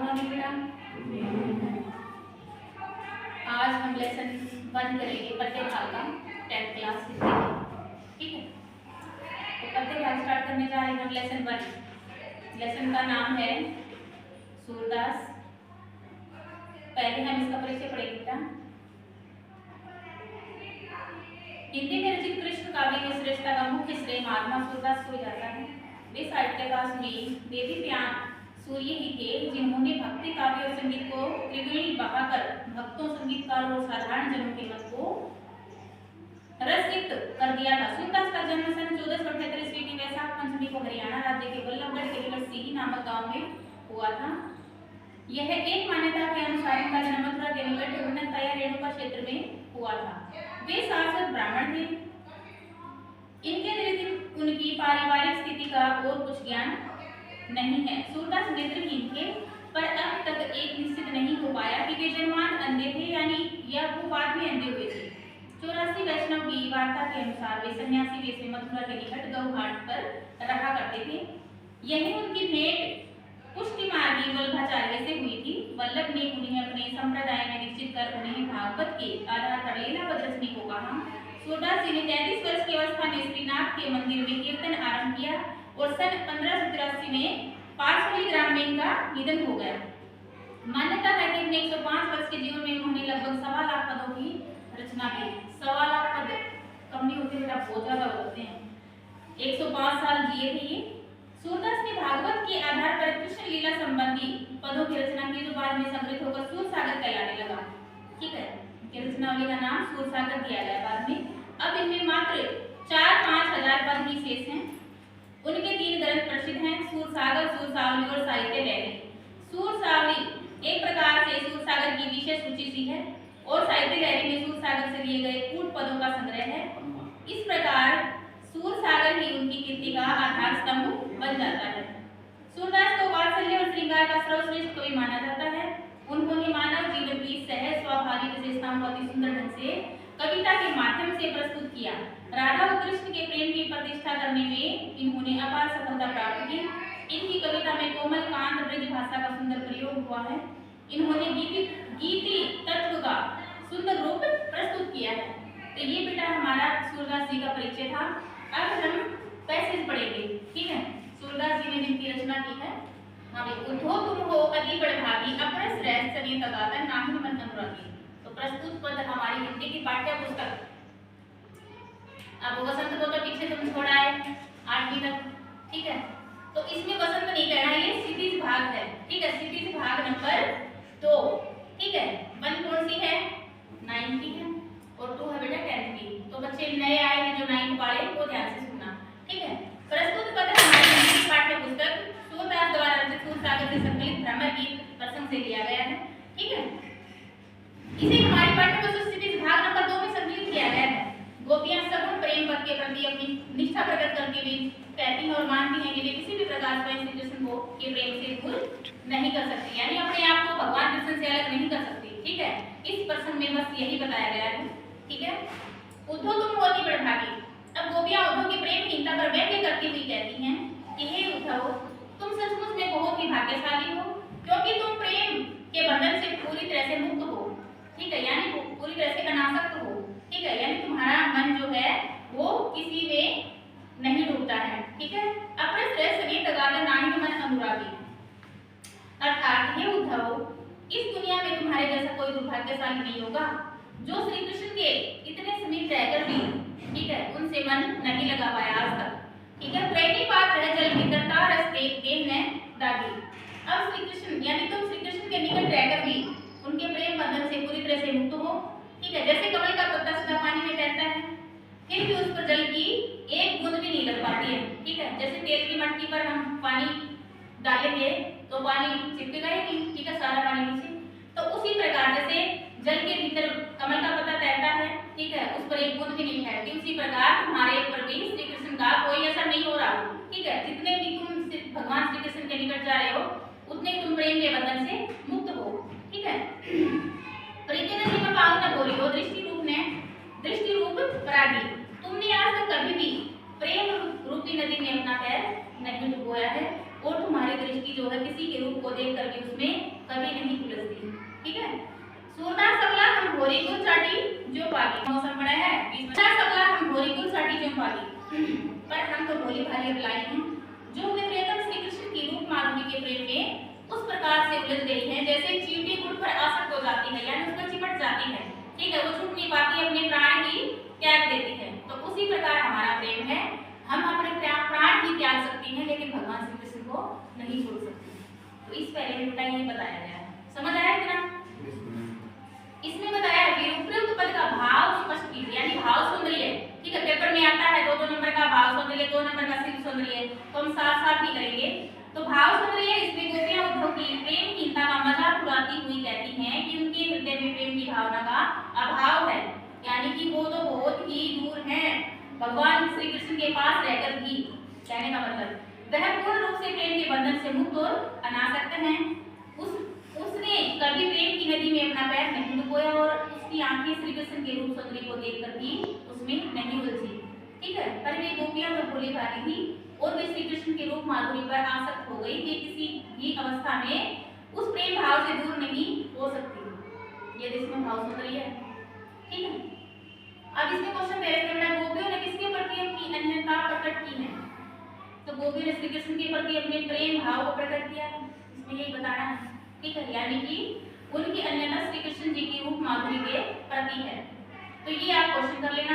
Morning बेटा। आज हम लेसन 1 करेंगे पद्य भाग का 10th क्लास हिस्ट्री का। ठीक है, तो पद्य भाग स्टार्ट करने जा रहे हैं हम लेसन 1। लेसन का नाम है सूरदास। पहले हम इसका परिचय पढ़ेंगे बेटा। हिंदी में रचित कृष्ण काव्य की श्रेष्ठता का मुख्य श्रेय महात्मा सूरदास को जाता है। वे साहित्यकार वेदव्यास सूर्य ही थे जिन्होंने भक्ति काव्य और संगीत को त्रिवेणी बहाकर भक्तों, संगीतकारों और साधारण जनों के मन को रसित कर दिया था। सूरदास का जन्म सन 1478 ईस्वी की वैशाख पंचमी को हरियाणा राज्य के वल्लभगढ़ के निकट सीही नामक गांव में हुआ था। यह एक मान्यता के अनुसार इनका जन्म मथुरा के निकट उन्नतया रेणुका क्षेत्र में हुआ था। वे शाश्वत ब्राह्मण थे। इनके अतिरिक्त उनकी पारिवारिक स्थिति का और कुछ ज्ञान नहीं है। सूरदास नेत्रहीन थे, पर अब तक एक निश्चित नहीं हो पाया कि वे जन्मांत अंधे थे यानी या वो बाद में अंधे हुए थे। 84 वैष्णव की वार्ता के अनुसार वे सन्यासी वेश में मथुरा के निकट गौघाट पर रहा करते थे। यही उनकी भेंट पुष्टि मार्गी वल्लभाचार्य से हुई थी। वल्लभ ने उन्हें अपने संप्रदाय में दीक्षित कर उन्हें भागवत के आधार पर लीलावत रचने को कहा। सूरदास जी ने 33 वर्ष की अवस्था में श्रीनाथ के मंदिर में कीर्तन आरंभ किया और सन 1583 में पार्सली ग्राम में इनका निधन हो गया। मान्यता है कि अपने 105 वर्ष के जीवन में उन्होंने लगभग 1.25 लाख पदों की रचना की। 1.25 लाख पद कम नहीं होते बेटा, बहुत ज्यादा होते हैं। 105 साल जिए थे ये। सूरदास ने भागवत के आधार पर कृष्ण लीला संबंधी पदों की रचना की जो बाद में संग्रहित होकर सूरसागर कहलाने लगा। ठीक है, इनकी रचनावली का नाम सूरसागर दिया गया बाद में। अब इनमें मात्र 4-5 हजार पद ही शेष हैं। उनके 3 ग्रंथ प्रसिद्ध हैं, सूरसागर, सूरसावली और साहित्य लहरी। सूरसावली एक प्रकार से सूरसागर की विशेष सूची सी है और साहित्य लहरी में सूरसागर से लिए गए कूट पदों का संग्रह है। इस प्रकार सूरसागर ही उनकी कीर्ति का आधार स्तंभ बन जाता है। सूरदास को वात्सल्य और श्रृंगार का सर्वश्रेष्ठ कवि माना जाता है। उन्होंने मानव जीवन की सहज स्वाभाविक विशेषताओं को अति सुंदर ढंग से कविता के माध्यम से प्रस्तुत किया। राधा और कृष्ण के प्रेम की प्रतिष्ठा करने में इन्होंने अपार सफलता प्राप्त की। इनकी कविता में कोमल कांत ब्रज भाषा का सुंदर प्रयोग हुआ है। इन्होंने गीति तत्व का सुंदर रूप प्रस्तुत किया है। तो ये बेटा हमारा सूरदास जी का परिचय था। अब हम पैसेज पढ़ेंगे। ठीक है, सूरदास जी ने जिनकी रचना की है। हाँ भाई, उठो तुम हो अति बड़भागी अपरस रह सने तगाता नाहि मन अनुरागी। तो प्रस्तुत पद हमारी हिंदी की पाठ्य पुस्तक। अब वसंत को तो पीछे तुम छोड़ा है 8वीं तक। ठीक है, तो इसमें वसंत नहीं कहना, ये क्षितिज भाग है। ठीक है, क्षितिज भाग नंबर 2। ठीक है, 1 कौन सी है? 9 की है और 2 है बेटा 10 की। तो बच्चे नए आए हैं जो 9 वाले वो ध्यान से सुनना। ठीक है, प्रस्तुत पद हमारी हिंदी पाठ्य पुस्तक सूरदास द्वारा रचित सूरसागर से संकलित भ्रमर गीत प्रसंग से लिया गया है। ठीक है, इसे हमारी पाठ्य पुस्तक क्षितिज भाग नंबर 2 में संकलित किया गया है। गोपियां सगुण प्रेम पद के प्रति अपनी निष्ठा प्रकट करती हुई कहती हैं और मानती हैं कि वे किसी भी प्रकार से श्री कृष्ण को के प्रेम से दूर नहीं कर सकती, यानी अपने आप को भगवान कृष्ण से अलग नहीं कर सकती। ठीक है, इस प्रसंग में बस यही बताया गया है। ठीक है, उद्धव तुम होती बड़भागी। अब गोपियां उद्धव की प्रेमहीनता पर व्यंग्य करती हुई कहती हैं कि हे उद्धव, तुम सचमुच में बहुत ही भाग्यशाली हो क्योंकि तुम प्रेम के बंधन से पूरी तरह से मुक्त हो। ठीक है, यानी पूरी तरह से अनासक्त हो। ठीक है, यानी तुम्हारा मन जो है वो किसी में नहीं डूबता है। ठीक है, अपने श्रेष्ठ सने तगादा नाहि मन अनुरागी। अर्थात हे उद्धव, इस दुनिया में तुम्हारे जैसा कोई दुर्भाग्यशाली नहीं होगा जो श्री कृष्ण के इतने समीप रहकर भी ठीक है उनसे मन नहीं लगा पाया आज तक। ठीक है, प्रेमी पात्र है जल भीतर तारस देह में दागी। अब श्री कृष्ण यानी तुम श्री कृष्ण के निकट रहकर भी उनके प्रेम बंधन से पूरी तरह से मुक्त हो। ठीक है, जैसे कमल का पत्ता सदा पानी में तैरता है फिर भी उस पर जल की एक बूंद भी नहीं लग पाती है। ठीक है, जैसे तेल की मटकी पर हम पानी डालेंगे तो पानी चिपकेगा ही नहीं। ठीक है, सारा पानी नीचे। तो उसी प्रकार जैसे जल के भीतर कमल का पत्ता तैरता है, ठीक है, उस पर एक बूंद भी नहीं ठहरती, उसी प्रकार तुम्हारे ऊपर भी श्री कृष्ण का कोई असर नहीं हो रहा। ठीक है, जितने भी तुम भगवान श्री कृष्ण के निकट जा रहे हो उतने तुम प्रेम के बंधन से मुक्त हो। ठीक है, प्रीति नदी में पाँव न बोली हो दृष्टि रूप परागी। तुमने आज तक कभी भी प्रेम रूपी नदी में अपना पैर नहीं डुबोया है। और तुम्हारी दृष्टि जो है किसी के रूप को देखकर भी उसमें कभी नहीं उलझती। ठीक है। सूरदास अगला हम भोरी कुल चाटी जो पाली मौसम बड़ा है सूरदास अगला हम भोरी कुल चाटी जो पाली पर हम तो भोली भाली लाई हैं जो अपने प्रियतम श्री कृष्ण की रूप माधुरी के प्रेम में उस प्रकार से उलझ गई है जैसे चींटी गुड़ पर आसक्त हो जाती है यानी उस पर चिपट जाती है। ठीक है। वो छूट नहीं पाती, अपने प्राण ही त्याग देती है। तो उसी प्रकार हमारा प्रेम है, हम अपने प्राण ही त्याग सकती हैं लेकिन भगवान श्री कृष्ण को नहीं छोड़ सकते। तो इस पहले में बेटा ये बताया गया है, समझ आया इतना? इसमें बताया है कि उपयुक्त पद का भाव स्पष्ट कीजिए, यानी भाव सौंदर्य। ठीक है। पेपर में आता है 2-2 नंबर का भाव सौंदर्य, 2 नंबर का शिव सौंदर्य, तो हम साथ साथ ही करेंगे। तो भाव सौंदर्य इसमें गोपियां उद्धव की प्रेमहीनता का मजाक उड़ाती हुई कहती हैं कि उनके हृदय में प्रेम की भावना का अभाव है, यानी कि वो तो बहुत ही दूर हैं भगवान श्री कृष्ण के पास रहकर भी। कहने का मतलब वह पूर्ण रूप से प्रेम के बंधन से मुक्त और अनासक्त हैं। उसने कभी प्रेम की नदी में अपना पैर नहीं डुबोया और उसकी आंखें श्री कृष्ण के रूप सौंदर्य को देखकर भी उसमें नहीं उलझी। ठीक है। पर वे गोपियां तो भोली भाली थी और वे श्री कृष्ण के रूप माधुरी पर आसक्त हो गई कि किसी भी अवस्था में उस प्रेम भाव से दूर नहीं हो सकती। ये इसमें भाव सौंदर्य है। ठीक है। अब इसमें क्वेश्चन दे रहे थे बेटा गोपियों ने किसके प्रति अपनी अन्यता प्रकट की है? तो गोपियों ने श्री कृष्ण के प्रति अपने प्रेम भाव को प्रकट किया है, इसमें यही बताना है। ठीक है। यानी कि उनकी अन्यता श्री कृष्ण जी की रूप माधुरी के प्रति है। तो ये आप क्वेश्चन कर लेना।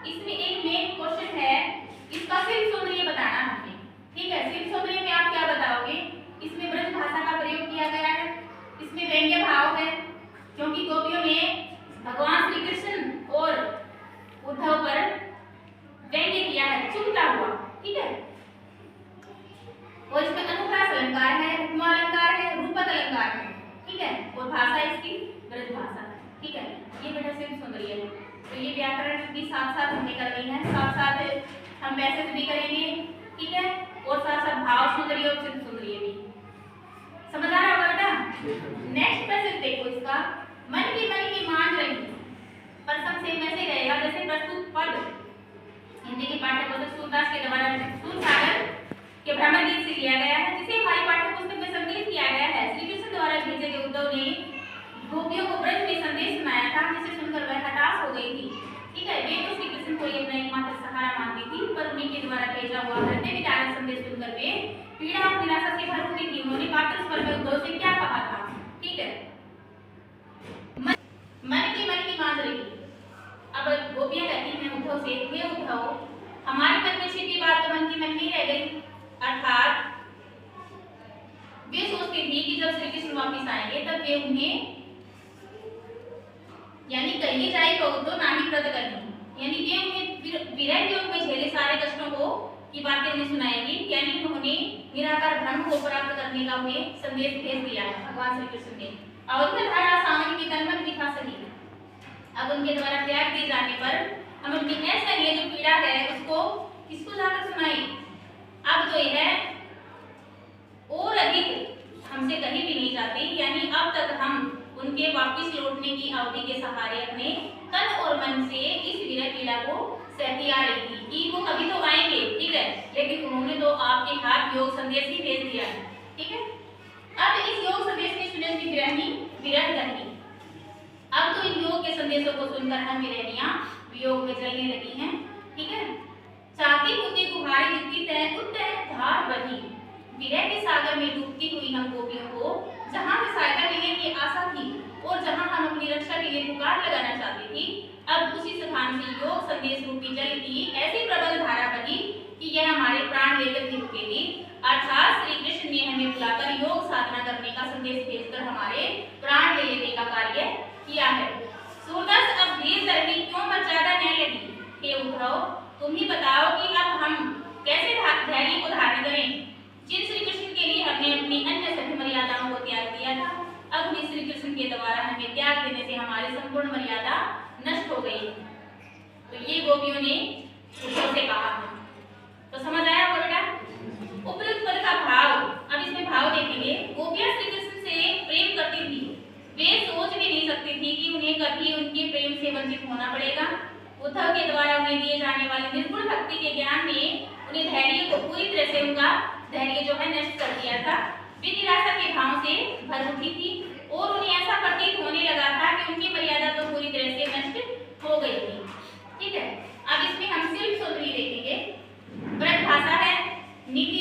इसमें एक मेन क्वेश्चन है, इसका शिव सौंदर्य बताना है। ठीक है। शिव सौंदर्य में आप क्या बताओगे? इसमें ब्रज भाषा का प्रयोग किया गया है, इसमें व्यंग्य भाव है क्योंकि गोपियों ने भगवान श्री कृष्ण और उद्धव पर व्यंग्य किया है, चुभता हुआ। ठीक है। और इसमें अनुप्रास अलंकार है, उपमा अलंकार है, रूपक अलंकार है। ठीक है। और भाषा इसकी ब्रज भाषा है। ठीक है। ये बेटा शिव सौंदर्य है। तो ये व्याकरण भी साथ साथ हमने कर ली है, साथ साथ हम पैसेज भी करेंगे। ठीक है। और साथ साथ भाव सौंदर्य और शिव सौंदर्य भी समझ आ रहा होगा बेटा? नेक्स्ट पैसेज देखो इसका, मन की मान रही प्रसंग से मैसे रहेगा जैसे प्रस्तुत पद हिंदी के पाठ्य पुस्तक सूरदास के द्वारा सूरसागर के भ्रमर गीत से लिया गया है, जिसे हमारी पाठ्य पुस्तक में संकलित किया गया है। श्री कृष्ण द्वारा भेजे गए उद्धव ने गोपियों को ब्रज में संदेश सुनाया था, जिसे सुनकर वह हताश हो गई थी। ठीक है। वे तो श्री कृष्ण को अपना एकमात्र सहारा मानती थी, पर उन्हीं के द्वारा भेजा हुआ हृदय विदारक संदेश सुनकर वे पीड़ा और निराशा से भर उठी थी। उन्होंने कातर स्वर में उद्धव से क्या कहा था? ठीक है। मन की मान रही। अब गोपियां कहती हैं उद्धव से, हे उद्धव, हमारे मन में छिपी बात तो मन की मन ही रह गई। अर्थात वे सोचती थी कि जब श्री कृष्ण वापस आएंगे तब वे उन्हें यानी कही जाए कहो तो नाही प्रद करनी, यानी ये उन्हें विरह योग में झेले सारे कष्टों को की बातें उन्हें सुनाएगी। यानी उन्होंने निराकार ब्रह्म को प्राप्त करने का उन्हें संदेश भेज दिया है भगवान श्री कृष्ण ने। अवधि धारा सामने की तन्मन दिखा सही। अब उनके द्वारा त्याग दिए जाने पर हम अपनी ऐसा ये जो पीड़ा है उसको किसको जाकर सुनाई? अब जो यह और अधिक हमसे कहीं भी नहीं जाती, यानी अब तक हम उनके वापस लौटने की अवधि के सहारे अपने तन और मन से इस विरह पीड़ा को सहती आ रही थी कि वो कभी तो आएंगे। ठीक है। लेकिन उन्होंने तो आपके हाथ योग संदेश ही भेज दिया है। ठीक है। अब इस योग संदेश की सुने की विरह करनी। अब तो इन योग के संदेशों को सुनकर हम विरहनियां वियोग में जलने लगी हैं। ठीक है। चाहती होती कुहारी जितनी तय उत्तय धार बनी, विरह के सागर में डूबती हुई हम गोपियों को जहां से सहायता मिलने की आशा थी और जहां हम अपनी रक्षा के लिए पुकार लगाना चाहती थी, अब उसी स्थान से योग संदेश रूपी जल की ऐसी प्रबल धारा बही कि यह हमारे प्राण लेकर भी रुकेगी। अर्थात श्री कृष्ण ने हमें बुलाकर योग साधना करने का संदेश भेजकर हमारे प्राण ले लेने का कार्य किया है। सूरदास अब धीर धरनी क्यों मर्यादा न लगी? हे उद्धव, तुम ही बताओ कि अब हम कैसे धैर्य को धारण करें? जिन श्री कृष्ण के लिए हमने अपनी अन्य सभी मर्यादाओं को त्याग दिया था, अब उन्हीं श्री कृष्ण के द्वारा हमें त्याग देने से हमारी संपूर्ण मर्यादा नष्ट हो गई। तो ये गोपियों ने उद्धव से कहा। तो समझ आया होगा बेटा? उपयुक्त पद का भाव। अब इसमें भाव देखेंगे। गोपियां श्री कृष्ण से प्रेम करती थी, वे सोच भी नहीं सकती थी कि उन्हें कभी उनके प्रेम से वंचित होना पड़ेगा। उद्धव के द्वारा उन्हें दिए जाने वाले निर्गुण भक्ति के ज्ञान ने उन्हें धैर्य को पूरी तरह से उनका धैर्य जो है नष्ट कर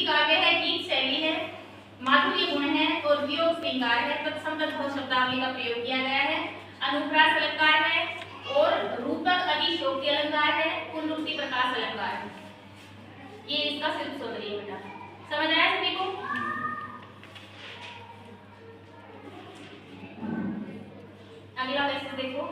नीति काव्य है, गीत शैली है, माधुर्य गुण है और वियोग श्रृंगार है। तत्सम शब्दावली का प्रयोग किया गया है। अनुप्रास अलंकार है और रूपक अतिशयोक्ति अलंकार है, पुनरुक्ति प्रकाश अलंकार है। ये इसका शिल्प सौंदर्य है बेटा, समझ आया सभी को? अगला क्वेश्चन देखो।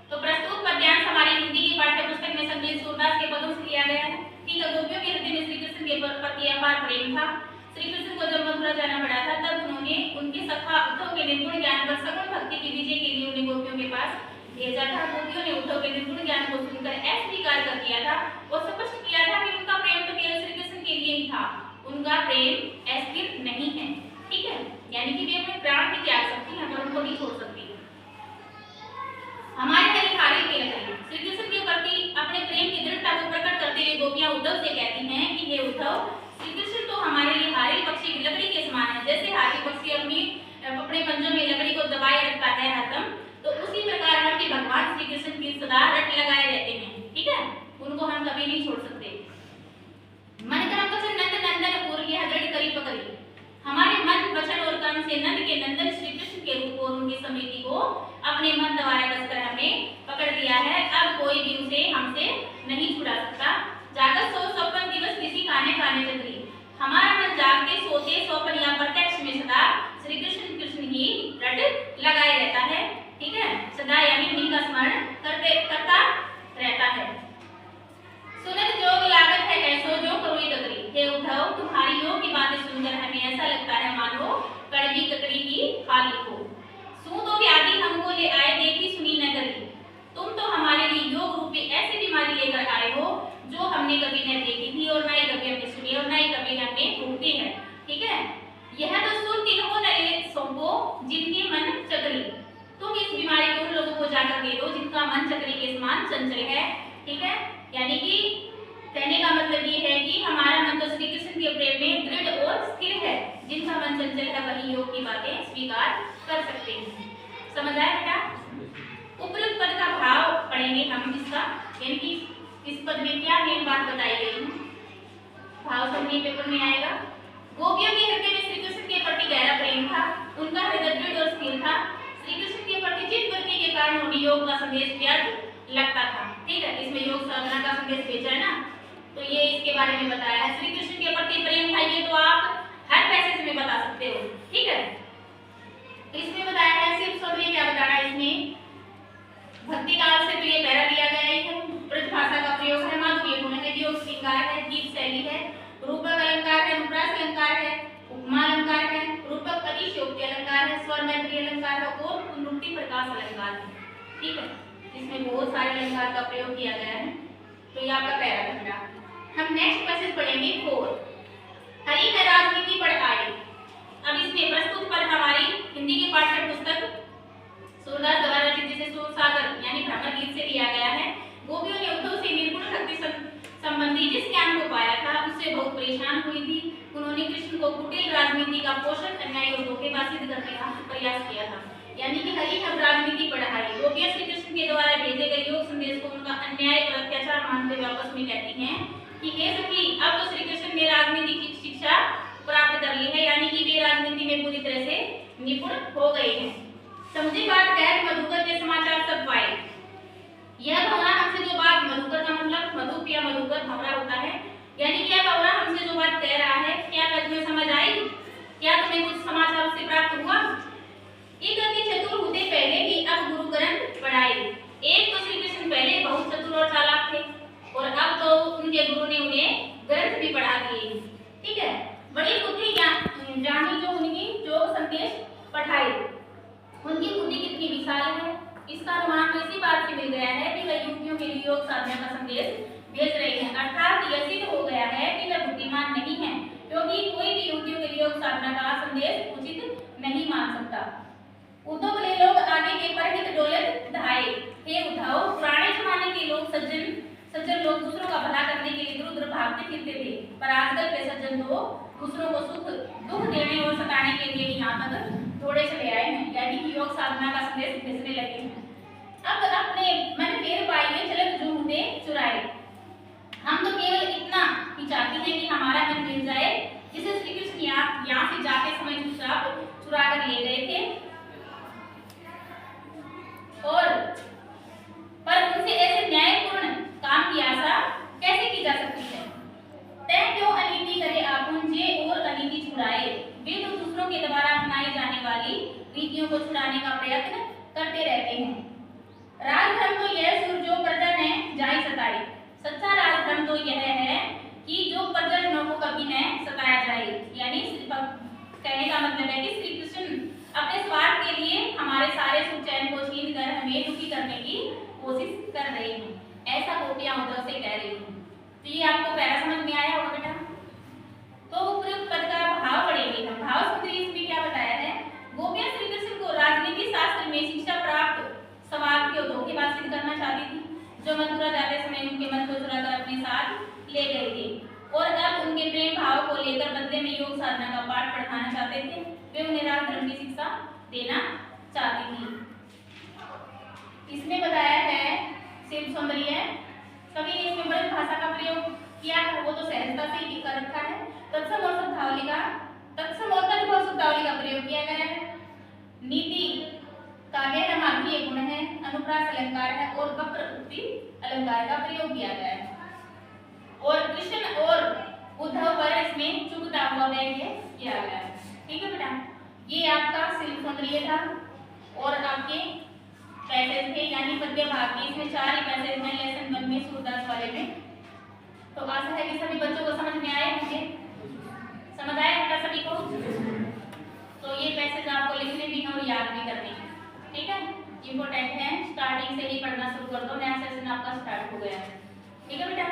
तो प्रस्तुत पद्यांश हमारी हिंदी की पाठ्य पुस्तक में संकलित सूरदास के पदों से लिया गया है। ठीक है, गोपियों के हृदय में श्री कृष्ण के प्रति अपार प्रेम था। श्री कृष्ण को जब मथुरा जाना पड़ा था तब उन्होंने उनके सखा उद्धव के निर्गुण ज्ञान पर सगुण भक्ति की विजय के लिए उन्हें गोपियों के पास भेजा था। गोपियों ने उद्धव के निर्गुण ज्ञान को सुनकर अस्वीकार कर दिया था और स्पष्ट किया था कि उनका प्रेम तो केवल श्री कृष्ण के लिए ही था, उनका प्रेम अस्थिर नहीं है। ठीक है, यानी कि वे अपने प्राण भी त्याग सकती हैं पर उनको नहीं छोड़ सकती। हमारे हरिहारी के लखन श्री कृष्ण के प्रति अपने प्रेम की दृढ़ता को प्रकट करते हुए गोपियां उद्धव से कहती हैं कि हे उद्धव, श्री कृष्ण तो हमारे लिए हारी पक्षी की लकड़ी के समान है। जैसे हारी पक्षी अपने पंजों में लकड़ी को दबाए रखता है हरदम, तो उसी प्रकार हम भी भगवान श्री कृष्ण की सदा रट लगाए रहते हैं। ठीक है, उनको हम कभी नहीं छोड़ सकते। मन कर्म वचन नंद नंदन पूर्व यह दृढ़ करी पकड़ी। हमारे मन वचन और कर्म से नंद के नंदन श्री कृष्ण के रूप और उनकी समृद्धि को अपने मन द्वारा कसकर हमने पकड़ लिया है। अब कोई भी उसे हमसे नहीं छुड़ा सकता। जागत 156 दिवस किसी खाने खाने चतरी। हमारा मन जागते सोते स्वप्न या प्रत्यक्ष में सदा श्री कृष्ण कृष्ण ही रट लगाए रहता है। ठीक है, सदा यानी उन्हीं का स्मरण करता रहता है। सुनत जोग लागत है ऐसो जो करोई ककरी। हे उद्धव, तुम्हारी योग की बातें सुनकर हमें ऐसा लगता है मानो कड़वी ककड़ी की खाली हो। सू तो व्याधि हमको ले आए देखी सुनी न करी। तुम तो हमारे लिए योग रूपी ऐसी बीमारी लेकर आए हो जो हमने कभी न देखी थी और न ही कभी हमने सुनी और न ही कभी हमने भोगी है। ठीक है, यह तो सुन तीनों नए सोंपो जिनके मन चक्री। तुम इस बीमारी को उन लोगों को जाकर दे दो जिनका मन चक्री के समान चंचल है। ठीक है, यानी कि कहने का मतलब ये है कि हमारा मन तो श्री कृष्ण के प्रेम में दृढ़ और स्थिर है। जिनका मन चंचल है वही योग की बातें स्वीकार कर सकते हैं। समझ आया बेटा? उपयुक्त पद का भाव पढ़ेंगे हम इसका, यानी कि इस पद में क्या मेन बात बताई गई है। भाव सब पेपर में आएगा। गोपियों के हृदय में श्री कृष्ण के प्रति गहरा प्रेम था। उनका हृदय दृढ़ और स्थिर था। श्री कृष्ण के प्रति चित्त वृत्ति के कारण उन्हें योग का संदेश व्यर्थ लगता था। ठीक है, इसमें योग साधना का संदेश भेजा है ना, तो ये इसके बारे में बताया है। श्री कृष्ण के प्रति प्रेम था, ये तो आप हर पैसेज में बता सकते हो। ठीक है, इसमें बताया है सिर्फ सौंदर्य क्या बताना है इसमें। भक्ति काल से तो ये पैरा दिया गया है। ब्रज भाषा का प्रयोग है, माधुर्य गुण है, वियोग श्रृंगार है, गीत शैली है, रूपक अलंकार है, अनुप्रास अलंकार है, उपमा अलंकार है, रूपक अतिशयोक्ति अलंकार है, स्वर मैत्री अलंकार है और पुनरुक्ति प्रकाश अलंकार है। ठीक है, इसमें बहुत सारे अलंकार का प्रयोग किया गया है। तो ये आपका पैरा बन। हम नेक्स्ट पैसेज पढ़ेंगे 4। हरि है राजनीति पढ़ आए। अब इसमें प्रस्तुत पद हमारी हिंदी की पाठ्य पुस्तक सूरदास द्वारा रचित जिसे सूरसागर यानी भ्रमर गीत से लिया गया है। गोपियों ने उद्धव से निर्गुण भक्ति संबंधी जिस ज्ञान को पाया था उससे बहुत परेशान हुई थी। उन्होंने कृष्ण को कुटिल राजनीति का पोषण, अन्याय और धोखेबाजी करने का प्रयास किया था। यानी कि हरि हम राजनीति पढ़ाई। गोपियां श्री कृष्ण के द्वारा भेजे गए योग संदेश को उनका अन्याय और अत्याचार मानते हुए आपस में कहती हैं कि हे सखी, अब तो श्री कृष्ण ने राजनीति की शिक्षा प्राप्त कर ली है, यानी कि वे राजनीति में पूरी तरह से निपुण हो गए हैं। समझी बात कह मधुकर के समाचार सब पाए। यह भंवरा हमसे जो बात, मधुकर का मतलब मधुप या मधुकर भंवरा होता है, यानी कि यह भंवरा हमसे जो बात कह रहा है क्या तुम्हें समझ आई? क्या तुम्हें कुछ समाचार उससे प्राप्त हुआ? एक अति चतुर होते पहले भी अब गुरु ग्रंथ पढ़ाए। एक तो श्री कृष्ण पहले बहुत चतुर और चालाक थे और अब तो उनके गुरु ने उन्हें ग्रंथ भी पढ़ा दिए। ठीक है, बड़ी बुद्धि जानी जो उनकी जो संदेश पढ़ाए, उनकी बुद्धि कितनी विशाल है इसका अनुमान इसी बात से मिल गया है कि वे युवतियों के लिए योग साधना का संदेश भेज रही हैं। अर्थात यह सिद्ध हो गया है कि वे बुद्धिमान नहीं हैं, क्योंकि कोई भी युवतियों के लिए योग साधना का संदेश उचित नहीं मान सकता। उद्धव बोले लोग आगे के परहित डोलत धाये। हे उद्धव, पुराने जमाने के लोग सज्जन लोग दूसरों का भला करने के लिए इधर-उधर भागते फिरते थे, पर आजकल के सज्जन तो दूसरों को सुख दुख देने और सताने के लिए यहाँ तक दौड़े चले आए हैं, यानी कि योग साधना का संदेश भेजने लगे हैं। अब अपने मन फेर पाइए चलत जो होते चुराए। हम तो केवल इतना ही चाहते हैं कि हमारा मन मिल जाए, जिसे श्री कृष्ण यहाँ से जाते समय जो श्राप चुरा कर ले गए थे। और पर उनसे ऐसे न्यायपूर्ण काम की आशा कैसे की जा सकती है? तय क्यों अनीति करे आपुन जे और अनीति छुड़ाए। वे तो दूसरों के द्वारा अपनाई जाने वाली रीतियों को छुड़ाने का प्रयत्न करते रहते हैं। राजधर्म तो यह सुर जो प्रजा ने जाई सताई। सच्चा राजधर्म तो यह है कि जो प्रजाजनों को कभी न सताया जाए। यानी कहने का मतलब है कि श्री कृष्ण अपने स्वार्थ के लिए हमारे सारे सुख चैन को छीन कर हमें दुखी करने की कोशिश कर रहे हैं। ऐसा गोपियां उद्धव से कह रही हैं। तो ये आपको पहला समझ में आया होगा बेटा। तो उपयुक्त पद का भाव पढ़ेंगे हम। भाव सुंदरी इसमें क्या बताया है? गोपियां श्री कृष्ण को राजनीति शास्त्र में शिक्षा प्राप्त सवाल के धोखेबाज सिद्ध करना चाहती थी, जो मथुरा जाते समय उनके मन को चुराकर अपने साथ ले गए थे और अब उनके प्रेम भाव को लेकर बदले में योग साधना का पाठ पढ़ाना चाहते थे। वे उन्हें राजधर्म की शिक्षा देना चाहती थी। इसमें बताया है शिव सौंदर्य, सभी ने इसमें बड़ी भाषा का प्रयोग किया है, वो तो सहजता से ही कर रखा है। तत्सम और शब्दावली का शब्दावली का प्रयोग किया गया है। नीति काव्य मार्गीय गुण है, अनुप्रास अलंकार है और वक्र उक्ति अलंकार का प्रयोग किया गया है। और कृष्ण और उद्धव पर इसमें चुभता हुआ व्यंग्य किया गया है। ठीक है बेटा, ये आपका शिव सौंदर्य था और आपके पैसेज थे, यानी पद्य भाग के इसमें 4 ही पैसेज में लेसन 1 में सूरदास वाले में। तो आशा है कि सभी बच्चों को समझ में आए होंगे। समझ आया बेटा सभी को? तो ये पैसेज आपको लिखने भी हैं और याद भी करने हैं। ठीक है, इंपॉर्टेंट है, स्टार्टिंग से ही पढ़ना शुरू कर दो, नया सेशन आपका स्टार्ट हो गया है। ठीक है बेटा।